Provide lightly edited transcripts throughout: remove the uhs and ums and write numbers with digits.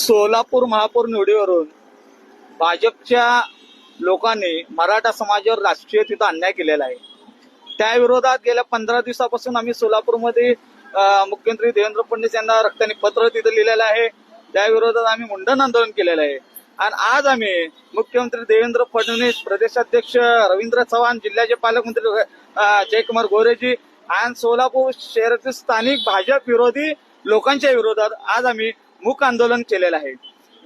सोलापूर महापौर निवडीवरून भाजपच्या लोकांनी मराठा समाजावर राजकीय तिथं अन्याय केलेला आहे. त्या विरोधात गेल्या 15 दिवसापासून आम्ही सोलापूरमध्ये मुख्यमंत्री देवेंद्र फडणवीस यांना रक्तानी पत्र तिथं लिहिलेलं आहे. त्या विरोधात आम्ही मुंडन आंदोलन केलेलं आहे. आणि आज आम्ही मुख्यमंत्री देवेंद्र फडणवीस, प्रदेशाध्यक्ष रवींद्र चव्हाण, जिल्ह्याचे पालकमंत्री जयकुमार गोरेजी आणि सोलापूर शहरातील स्थानिक भाजप विरोधी लोकांच्या विरोधात आज आम्ही मूक आंदोलन केलेलं आहे.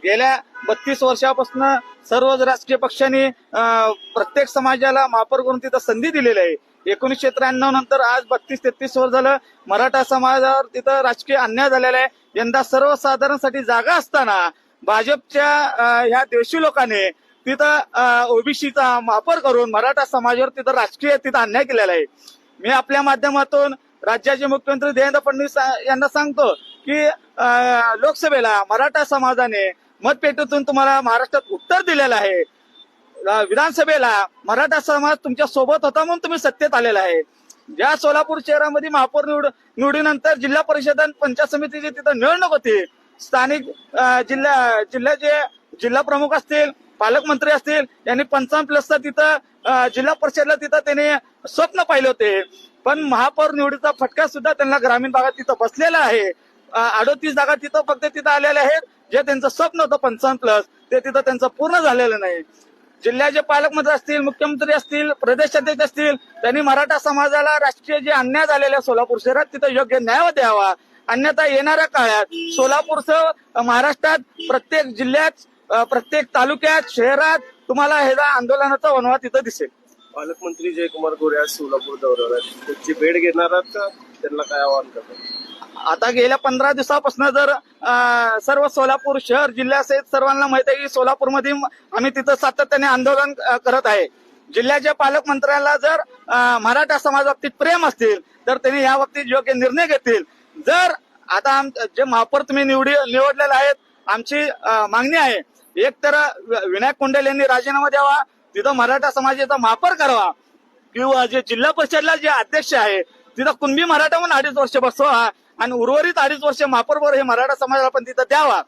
गेल्या 32 वर्षापासून सर्वच राजकीय पक्षांनी प्रत्येक समाजाला महापौर करून तिथं संधी दिलेली आहे. 1993 नंतर आज 32-33 वर्ष झालं मराठा समाजावर तिथं राजकीय अन्याय झालेला आहे. यंदा सर्वसाधारणसाठी जागा असताना भाजपच्या ह्या देशी लोकांनी तिथं ओबीसीचा महापौर करून मराठा समाजावर तिथं राजकीय तिथं अन्याय केलेला आहे. मी आपल्या माध्यमातून राज्याचे मुख्यमंत्री देवेंद्र फडणवीस यांना सांगतो की लोकसभेला मराठा समाजाने मतपेटीतून तुम्हाला महाराष्ट्रात उत्तर दिलेलं आहे. विधानसभेला मराठा समाज तुमच्या सोबत होता म्हणून तुम्ही सत्तेत आलेला आहे. ज्या सोलापूर शहरामध्ये महापौर निवडीनंतर जिल्हा परिषद आणि पंचायत समितीची तिथं निवडणूक होती, स्थानिक जिल्ह्याचे जिल्हा प्रमुख असतील, पालकमंत्री असतील, यांनी 55+ तिथं जिल्हा परिषदला तिथं त्यांनी स्वप्न पाहिले होते. पण महापौर निवडीचा फटका सुद्धा त्यांना ग्रामीण भागात तिथं बसलेला आहे. 38 जागा तिथं फक्त तिथं आलेल्या आहेत. जे त्यांचं स्वप्न होतं 55+ ते तिथं त्यांचं पूर्ण झालेलं नाही. जिल्ह्याचे पालकमंत्री असतील, मुख्यमंत्री असतील, प्रदेशाध्यक्ष असतील, त्यांनी मराठा समाजाला राजकीय जे अन्याय झालेला सोलापूर शहरात तिथं योग्य न्याय द्यावा. अन्यथा येणाऱ्या काळात सोलापूरसह महाराष्ट्रात प्रत्येक जिल्ह्यात, प्रत्येक तालुक्यात, शहरात तुम्हाला हे आंदोलनाचा वणवा तिथं दिसेल. पालकमंत्री जयकुमार गोरे आज सोलापूर दौऱ्यावर आहेत. त्याची भेट घेणार आहात का? त्यांना काय आवाहन करतात? आता गेल्या 15 दिवसापासून जर सर्व सोलापूर शहर जिल्ह्यासहित सर्वांना माहित आहे की सोलापूरमध्ये आम्ही तिथं सातत्याने आंदोलन करत आहे. जिल्ह्याच्या पालकमंत्र्याला जर मराठा समाजाबाबतीत प्रेम असतील तर त्यांनी या बाबतीत योग्य निर्णय घेतील. जर आता जे महापौर तुम्ही निवडलेले आहेत, आमची मागणी आहे एक तर विनायक कुंडेल यांनी राजीनामा द्यावा, तिथं मराठा समाजाचा महापौर करावा, किंवा जे जिल्हा परिषदला जे अध्यक्ष आहे तिथं कुणबी मराठा म्हणून 2.5 वर्ष बसवा आणि उर्वरित 2.5 वर्ष महापौर हे मराठा समाजाला पण तिथं द्यावा.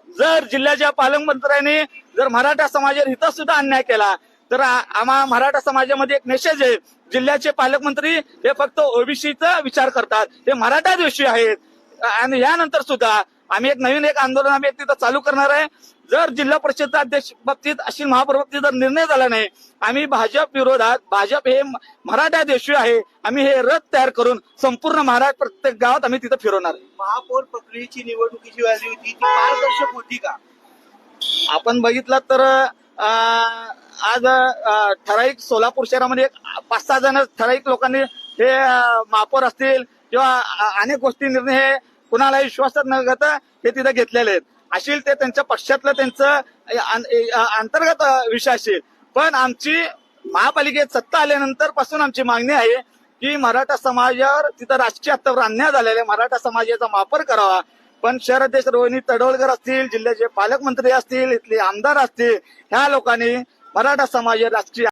जर जिल्ह्याच्या पालकमंत्र्यांनी जर मराठा समाजावर हित सुद्धा अन्याय केला तर आम्हा मराठा समाजामध्ये एक मेसेज आहे, जिल्ह्याचे पालकमंत्री हे फक्त ओबीसीचा विचार करतात, हे मराठा द्वेषी आहेत. आणि यानंतर सुद्धा आम्ही एक आंदोलन आम्ही तिथं चालू करणार आहे. जर जिल्हा परिषद अध्यक्ष बाबतीत अशी महापौर बाबतीत जर निर्णय झाला नाही, आम्ही भाजप विरोधात, भाजप हे मराठा द्वेषी आहे, आम्ही हे रथ तयार करून संपूर्ण महाराष्ट्र प्रत्येक गावात आम्ही तिथं फिरवणार. महापौर प्रक्रियेची निवडणुकीची व्हॅल्यू होती ती पारदर्शक होती का? आपण बघितलं तर आज ठराविक सोलापूर शहरामध्ये 5-6 जण ठराविक लोकांनी हे महापौर असतील किंवा अनेक गोष्टी निर्णय हे कुणाला विश्वासात न घेता हे तिथे घेतलेले आहेत. असेल ते त्यांच्या पक्षातलं त्यांचं अंतर्गत विषय असेल. पण आमची महापालिकेत सत्ता आल्यानंतर पासून आमची मागणी आहे की मराठा समाजावर तिथं राजकीय हत्यावर अन्याय झालेला आहे, मराठा समाजाचा महापौर करावा. पण शहराध्यक्ष रोहिणी तडवळकर असतील, जिल्ह्याचे पालकमंत्री असतील, इथले आमदार असतील, ह्या लोकांनी मराठा समाज राजकीय